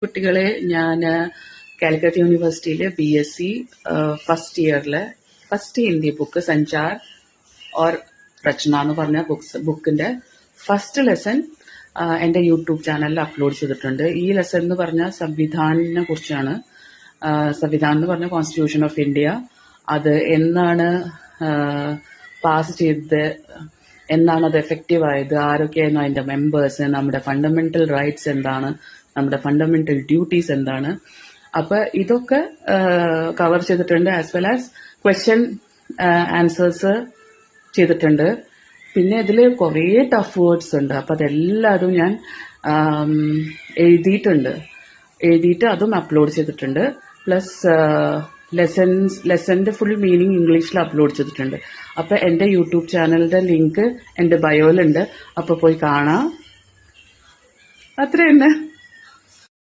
കുട്ടികളെ ഞാൻ കാലിക്കറ്റ് യൂണിവേഴ്സിറ്റിയിൽ BSc ഫസ്റ്റ് ഇയറിൽ ഫസ്റ്റ് ഹിന്ദി ബുക്ക് സഞ്ചാർ ഓർ രചന എന്ന് പറഞ്ഞ ബുക്കിന്റെ ഫസ്റ്റ് ലെസൺ എൻ്റെ യൂട്യൂബ് ചാനലിൽ അപ്ലോഡ് ചെയ്തിട്ടുണ്ട്. ഈ ലെസൺ എന്ന് പറഞ്ഞാൽ സംവിധാനിനെ കുറിച്ചാണ്. സംവിധാനം എന്ന് പറഞ്ഞ കോൺസ്റ്റിറ്റ്യൂഷൻ ഓഫ് ഇന്ത്യ, അത് എന്നാണ് പാസ് ചെയ്തത്, എന്നാണ് അത് എഫക്റ്റീവ് ആയത്, ആരൊക്കെയായിരുന്നു അതിന്റെ മെമ്പേഴ്സ്, നമ്മുടെ ഫണ്ടമെന്റൽ റൈറ്റ്സ് എന്താണ്, നമ്മുടെ ഫണ്ടമെന്റൽ ഡ്യൂട്ടീസ് എന്താണ്. അപ്പൊ ഇതൊക്കെ കവർ ചെയ്തിട്ടുണ്ട്. As well as question answers ചെയ്തിട്ടുണ്ട്. പിന്നെ ഇതിൽ കുറേ ടഫ് വേർഡ്സ് ഉണ്ട്. അപ്പൊ അതെല്ലാതും ഞാൻ എഴുതിയിട്ട് അതും അപ്ലോഡ് ചെയ്തിട്ടുണ്ട്. പ്ലസ് ലെസന്റെ ഫുൾ മീനിങ് ഇംഗ്ലീഷിൽ അപ്ലോഡ് ചെയ്തിട്ടുണ്ട്. അപ്പൊ എന്റെ യൂട്യൂബ് ചാനലിന്റെ ലിങ്ക് എന്റെ ബയോയിലുണ്ട്. അപ്പൊ പോയി കാണാം. അത്ര തന്നെ.